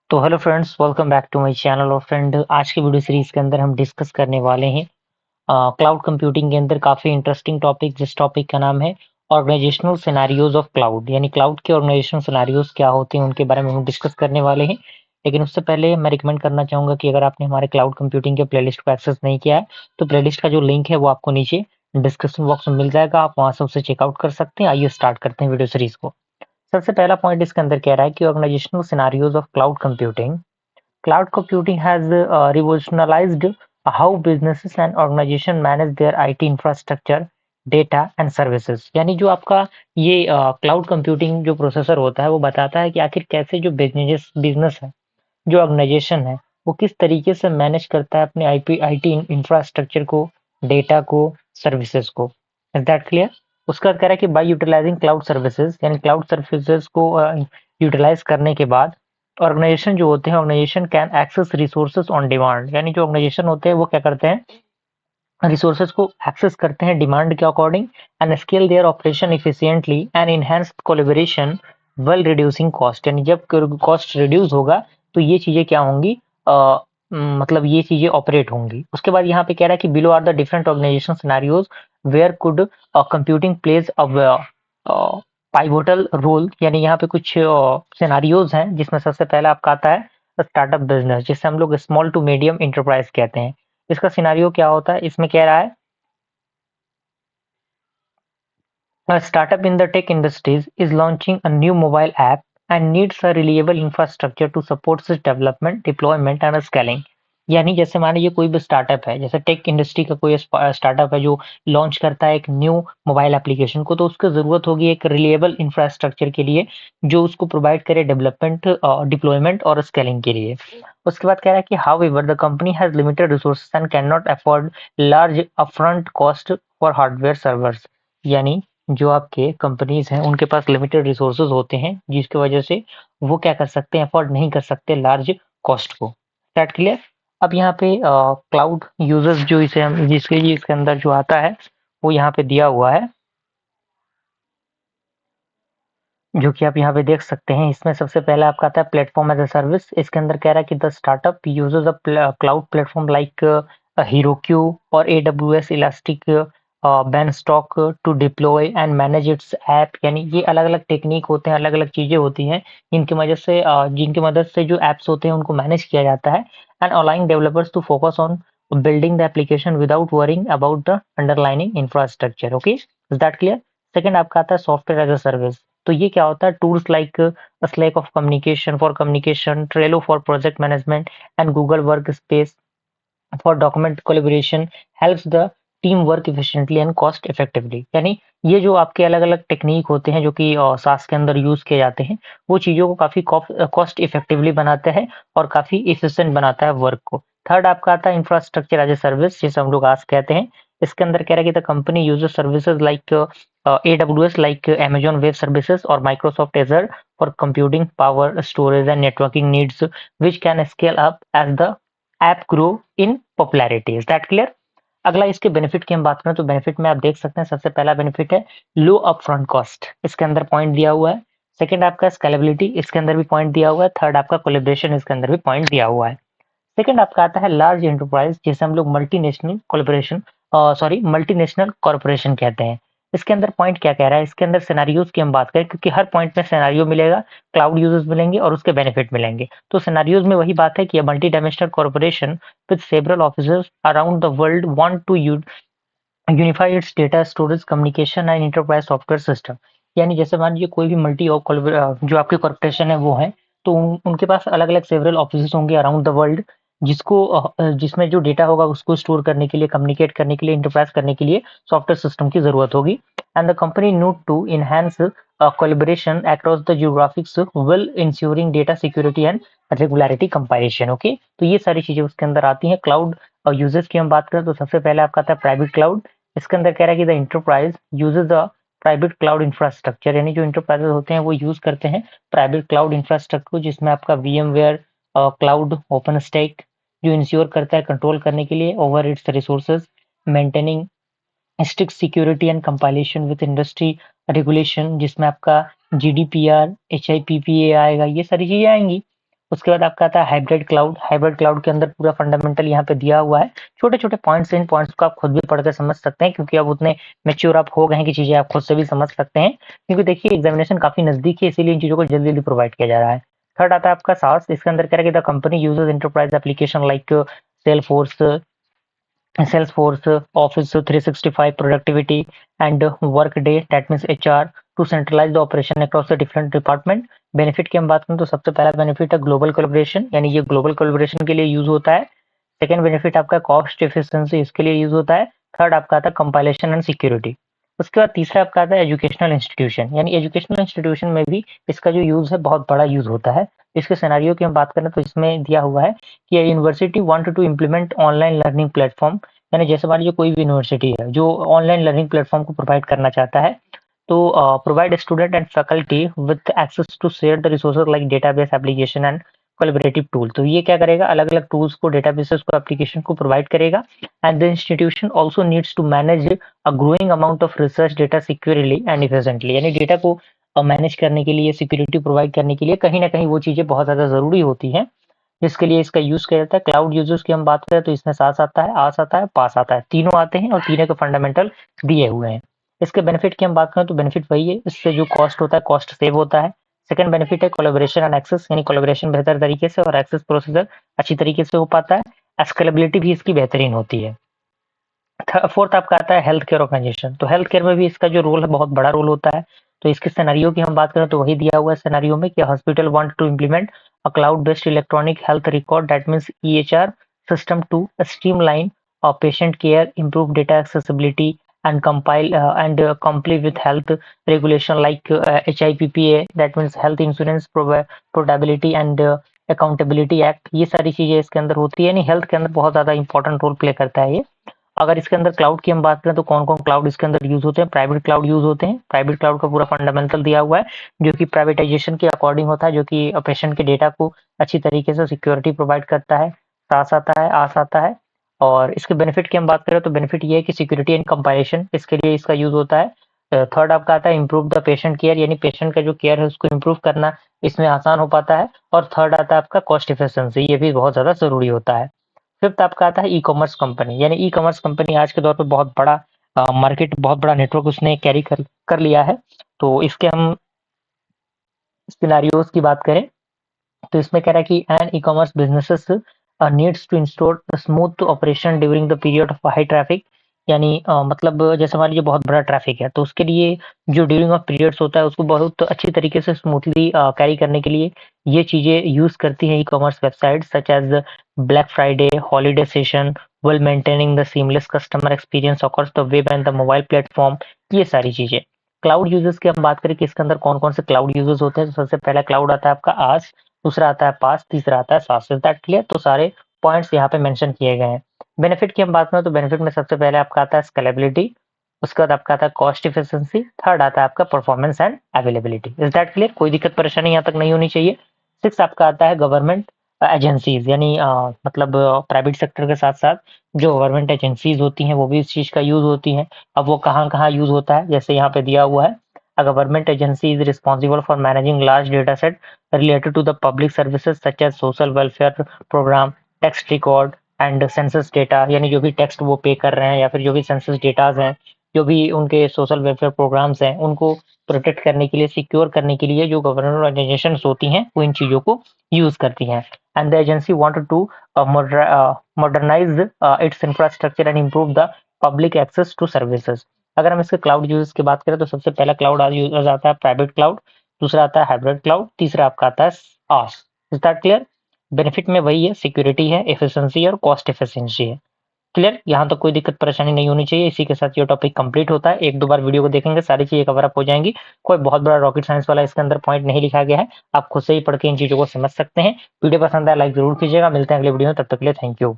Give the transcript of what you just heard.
तो hello friends, welcome back to my channel. और friend, आज की वीडियो सीरीज के अंदर हम डिस्कस करने वाले हैं क्लाउड कंप्यूटिंग के अंदर काफ़ी इंटरेस्टिंग टॉपिक, जिस टॉपिक का नाम है ऑर्गेनाइजेशनल सिनेरियोज ऑफ क्लाउड। यानी क्लाउड के ऑर्गेनाइजेशनल सिनेरियोज क्या होते हैं, उनके बारे में हम डिस्कस करने वाले हैं। लेकिन उससे पहले मैं रिकमेंड करना चाहूँगा कि अगर आपने हमारे क्लाउड कंप्यूटिंग के प्लेलिस्ट को एक्सेस नहीं किया है, तो प्लेलिस्ट का जो लिंक है वो आपको नीचे डिस्क्रिप्शन बॉक्स में मिल जाएगा। आप वहाँ से उसे चेकआउट कर सकते हैं। आइए स्टार्ट करते हैं वीडियो सीरीज को। सबसे पहला पॉइंट इसके अंदर कह रहा है कि organisational scenarios of cloud computing. Cloud computing has revolutionized how businesses and organizations manage their IT infrastructure, data and services। यानी जो आपका ये क्लाउड कंप्यूटिंग जो प्रोसेसर होता है वो बताता है कि आखिर कैसे जो बिजनेस बिजनेस है, जो ऑर्गेनाइजेशन है, वो किस तरीके से मैनेज करता है अपने आईपी आईटी इंफ्रास्ट्रक्चर को, डेटा को, सर्विसेज को। Is that clear? उसका कह रहा है कि बाय यूटिलाइजिंग क्लाउड सर्विसेज, यानी क्लाउड सर्विसेज को यूटिलाइज करने के बाद ऑर्गेनाइजेशन जो होते हैं, organisation can access resources on demand. यानी जो ऑर्गेनाइजेशन होते हैं वो क्या करते हैं, रिसोर्सेज को एक्सेस करते हैं डिमांड के according, and scale their operation efficiently and enhance collaboration well reducing cost. यानी जब कॉस्ट रिड्यूस होगा तो ये चीजें क्या होंगी, मतलब ये चीजें ऑपरेट होंगी। उसके बाद यहाँ पे कह रहा है कि below are the different organisation scenarios where could computing plays a pivotal role. यानी यहाँ पे कुछ सिनेरियोज हैं जिसमें सबसे पहला आपका आता है स्टार्टअप बिजनेस, जिसे हम लोग स्मॉल टू मीडियम इंटरप्राइज कहते हैं। इसका सिनेरियो क्या होता है, इसमें कह रहा है a startup in the tech industries is launching a new mobile app and needs a reliable infrastructure to support its development, deployment and scaling। यानी जैसे मान लीजिए कोई भी स्टार्टअप है, जैसे टेक इंडस्ट्री का कोई स्टार्टअप है जो लॉन्च करता है एक न्यू मोबाइल एप्लीकेशन को, तो उसको जरूरत होगी एक रिलेबल इंफ्रास्ट्रक्चर के लिए जो उसको प्रोवाइड करे डेवलपमेंट, डिप्लॉयमेंट और स्केलिंग के लिए। उसके बाद कह रहा है कि how ever the company has limited resources and can not afford large upfront cost for hardware servers. यानी जो आपके कंपनीज हैं उनके पास लिमिटेड रिसोर्सेज होते हैं, जिसकी वजह से वो क्या कर सकते हैं, अफोर्ड नहीं कर सकते लार्ज कॉस्ट को। That clear? अब यहाँ पे क्लाउड यूजर्स जो इसे हम जिसके लिए इसके अंदर जो आता है वो यहाँ पे दिया हुआ है, जो कि आप यहाँ पे देख सकते हैं। इसमें सबसे पहले आपका आता है प्लेटफॉर्म एज अ सर्विस। इसके अंदर कह रहा है कि the startup uses a cloud platform like Heroku और AWS elastic beanstalk to deploy and manage its app. यानी ये अलग अलग टेक्निक होते हैं, अलग अलग चीजें होती हैं जिनकी मदद से जो एप्स होते हैं उनको मैनेज किया जाता है, and allowing developers to focus on building the application without worrying about the underlining infrastructure. Okay, is that clear? Second आपका आता है सॉफ्टवेयर एज अ सर्विस। तो ये क्या होता है, tools like slack of communication, Trello for project management and Google work space for document collaboration helps the team work efficiently and cost effectively. यानी ये जो आपके अलग अलग टेक्निक होते हैं जो कि सास के अंदर यूज किए जाते हैं, वो चीजों को काफी कॉस्ट इफेक्टिवली बनाते हैं और काफी इफिशिएंट बनाता है वर्क को। थर्ड आपका आता है इंफ्रास्ट्रक्चर एज ए सर्विस, जिसे हम लोग आज कहते हैं। इसके अंदर कह रहा है कि the company uses services like AWS, like Amazon Web Services or Microsoft Azure for computing power, storage and networking needs, which can scale up as the app grow in popularity। Is that clear? अगला इसके benefit की हम बात करें तो benefit में आप देख सकते हैं, सबसे पहला बेनिफिट है लो अपफ्रंट कॉस्ट। इसके अंदर पॉइंट दिया हुआ है। सेकंड आपका स्केलेबिलिटी, इसके अंदर भी पॉइंट दिया हुआ है। थर्ड आपका कोलेब्रेशन, इसके अंदर भी पॉइंट दिया हुआ है। सेकंड आपका आता है लार्ज एंटरप्राइज, जिसे हम लोग मल्टीनेशनल कोलैबोरेशन मल्टीनेशनल कॉर्पोरेशन कहते हैं। इसके अंदर पॉइंट क्या कह रहा है, इसके अंदर सिनेरियोज की हम बात करें, क्योंकि हर पॉइंट में सिनेरियो मिलेगा, क्लाउड यूजर्स मिलेंगे और उसके बेनिफिट मिलेंगे। तो सिनेरियोज में वही बात है कि multi dimensional corporation with several officers around the world want to unify its data storage communication and enterprise software system. यानी जैसे मान लीजिए कोई भी जो आपकी कॉर्पोरेशन है वो है, तो उनके पास अलग अलग सेवरल ऑफिस होंगे अराउंड द वर्ल्ड, जिसमें जो डेटा होगा उसको स्टोर करने के लिए, कम्युनिकेट करने के लिए, इंटरप्राइज करने के लिए सॉफ्टवेयर सिस्टम की जरूरत होगी। And the company need to enhance collaboration across the geographics will ensuring data security and regularity compilation. Okay, तो ये सारी चीजें उसके अंदर आती हैं। क्लाउड और यूजेस की हम बात करें तो सबसे पहले आपका आता है प्राइवेट क्लाउड। इसके अंदर कह रहा है कि the enterprise uses the private cloud infrastructure. यानी जो इंटरप्राइजेस होते हैं वो यूज करते हैं प्राइवेट क्लाउड इंफ्रास्ट्रक्चर को, जिसमें आपका वीएमवेयर क्लाउड, ओपन स्टैक, जो इंश्योर करता है कंट्रोल करने के लिए over it's resources, maintaining strict security and compilation with industry regulation, जिसमें आपका जीडीपीआर, एचआईपीपीए आएगा, ये सारी चीजें आएंगी। उसके बाद आपका आता है हाइब्रिड क्लाउड। हाइब्रिड क्लाउड के अंदर पूरा फंडामेंटल यहाँ पे दिया हुआ है, छोटे-छोटे पॉइंट्स, इन पॉइंट्स को आप खुद भी पढ़ के समझ सकते हैं, क्योंकि अब उतने मैच्योर आप हो गए हैं कि चीज़ें आप खुद से भी समझ सकते हैं। क्योंकि देखिए एग्ज़ामिनेशन काफ़ी नज़दीक है, इसीलिए इन चीज़ों को जल्दी-जल्दी प्रोवाइड किया जा रहा है। थर्ड आता है आपका सास, इसके अंदर कह रहा है कि the company uses enterprise application like Salesforce Salesforce, Office 365 productivity and Workday, that means HR, to centralize the operation across the different department। Benefit की हम बात करें तो सबसे पहला बेनिफिट है ग्लोबल कोलैबोरेशन, यानी ये ग्लोबल कोलैबोरेशन के लिए यूज होता है। सेकंड बेनिफिट आपका कॉस्ट एफिशिएंसी, इसके लिए यूज होता है। थर्ड आपका आता है कंपाइलेशन एंड सिक्योरिटी। उसके बाद तीसरा आपका आता है एजुकेशनल इंस्टीट्यूशन, यानी एजुकेशनल इंस्टीट्यूशन में भी इसका जो यूज है बहुत बड़ा यूज होता है। इसके सिनेरियो की हम बात करें तो इसमें दिया हुआ है कि university want to implement online learning platform, यानी जैसे मान लीजिए कोई भी यूनिवर्सिटी है जो ऑनलाइन लर्निंग प्लेटफॉर्म को प्रोवाइड करना चाहता है, तो provide student and faculty with access to share the resources like database application and collaborative tool. तो ये क्या करेगा, अलग अलग टूल्स को, डेटाबेसेस को, एप्लीकेशन को प्रोवाइड करेगा। And the institution also needs to manage a growing amount of research data securely and efficiently, यानी डेटा को मैनेज करने के लिए, सिक्योरिटी प्रोवाइड करने के लिए कहीं ना कहीं वो चीजें बहुत ज्यादा जरूरी होती हैं, जिसके लिए इसका यूज किया जाता है। क्लाउड यूजर्स की हम बात करें तो इसमें सास आता है, आस आता है, पास आता है, तीनों आते हैं और तीनों के फंडामेंटल दिए हुए हैं। इसके बेनिफिट की हम बात करें तो बेनिफिट वही है, इससे जो कॉस्ट होता है कॉस्ट सेव होता है। सेकंड बेनिफिट है कोलैबोरेशन एंड एक्सेस, यानी कोलैबोरेशन बेहतर तरीके से और एक्सेस प्रोसीजर अच्छी तरीके से हो पाता है। स्केलेबिलिटी भी इसकी बेहतरीन होती है। फोर्थ आपका आता है हेल्थ केयर ऑर्गेनाइजेशन। तो हेल्थ केयर में भी इसका जो रोल है बहुत बड़ा रोल होता है। तो इसके सिनेरियो की हम बात करें तो वही दिया हुआ है सिनेरियो में कि hospital want to implement a cloud based electronic health record, that means EHR system to streamline patient care, improve data accessibility and compile and comply with health regulation like HIPPA, that means Health Insurance Portability and Accountability Act। ये सारी चीजें इसके अंदर होती है, यानी health के अंदर बहुत ज्यादा इंपॉर्टेंट रोल प्ले करता है ये। अगर इसके अंदर क्लाउड की हम बात करें तो कौन कौन क्लाउड इसके अंदर यूज होते हैं, प्राइवेट क्लाउड यूज होते हैं। प्राइवेट क्लाउड का पूरा फंडामेंटल दिया हुआ है, जो कि प्राइवेटाइजेशन के अकॉर्डिंग होता है, जो कि पेशेंट के डेटा को अच्छी तरीके से सिक्योरिटी प्रोवाइड करता है। सास आता है, आस आता है। और इसके बेनिफिट की हम बात करें तो बेनिफिट ये है कि सिक्योरिटी एंड कंपाइलेशन, इसके लिए इसका यूज होता है। थर्ड आपका आता है इम्प्रूव द पेशेंट केयर, यानी पेशेंट का जो केयर है उसको इम्प्रूव करना इसमें आसान हो पाता है। और थर्ड आता है आपका कॉस्ट इफिशिएंसी, ये भी बहुत ज्यादा जरूरी होता है। फिफ्थ आपका आता है ई कॉमर्स कंपनी, यानी ई कॉमर्स कंपनी आज के दौर पे बहुत बड़ा मार्केट, बहुत बड़ा नेटवर्क उसने कैरी कर लिया है। तो इसके हम सिनारियोज की बात करें तो इसमें कह रहा है कि an e commerce businesses needs to install smooth operation during the period of high traffic, यानी मतलब जैसे मान लीजिए बहुत बड़ा ट्रैफिक है तो उसके लिए जो ड्यूरिंग ऑफ पीरियड्स होता है उसको बहुत अच्छी तरीके से स्मूथली कैरी करने के लिए ये चीजें यूज करती हैं e commerce website such as black Friday, holiday session, well maintaining the seamless customer experience across the web and the mobile platform, ये सारी चीजें। क्लाउड यूजर्स की हम बात करें कि इसके अंदर कौन कौन से क्लाउड यूजर्स होते हैं, तो सबसे पहला क्लाउड आता है आपका आज, दूसरा आता है पास, तीसरा आता है सास। Is that clear? तो सारे पॉइंट्स यहाँ पे मेंशन किए गए हैं। बेनिफिट की हम बात करें तो बेनिफिट में सबसे पहले आपका आता है स्केलेबिलिटी, उसके बाद आपका आता है कॉस्ट इफिशिएंसी, थर्ड आता है आपका performance and availability. Is that clear? कोई दिक्कत परेशानी यहाँ तक नहीं होनी चाहिए। सिक्स आपका आता है गवर्नमेंट एजेंसीज, यानी मतलब प्राइवेट सेक्टर के साथ साथ जो गवर्नमेंट एजेंसीज होती हैं वो भी इस चीज का यूज होती हैं। अब वो कहाँ कहाँ यूज होता है, जैसे यहाँ पे दिया हुआ है, a government agency is responsible for managing large data set related to the public services such as social welfare program, tax record and census data, यानी जो भी टैक्स वो पे कर रहे हैं या फिर जो भी सेंसस डेटाज हैं, जो भी उनके सोशल वेलफेयर प्रोग्राम्स हैं, उनको प्रोटेक्ट करने के लिए, सिक्योर करने के लिए जो गवर्नमेंट ऑर्गेनाइजेशंस होती हैं वो इन चीजों को यूज करती हैं। And the agency wanted to modernise its infrastructure and improve the public access to services. अगर हम इसके क्लाउड यूजेस की बात करें तो सबसे पहला क्लाउड यूजर्स आता है प्राइवेट क्लाउड, दूसरा आता है हाइब्रिड क्लाउड, तीसरा आपका आता है आस। Is that clear? बेनिफिट में वही है, सिक्योरिटी है, एफिशिएंसी है और कॉस्ट एफिशिएंसी है। क्लियर? यहाँ तो कोई दिक्कत परेशानी नहीं होनी चाहिए। इसी के साथ ये टॉपिक कंप्लीट होता है। एक दो बार वीडियो को देखेंगे सारी चीजें कवर अप हो जाएंगी। कोई बहुत बड़ा रॉकेट साइंस वाला इसके अंदर पॉइंट नहीं लिखा गया है, आप खुद से ही पढ़ के इन चीजों को समझ सकते हैं। वीडियो पसंद आया लाइक जरूर कीजिएगा। मिलते हैं अगले वीडियो में, तब तक के लिए थैंक यू।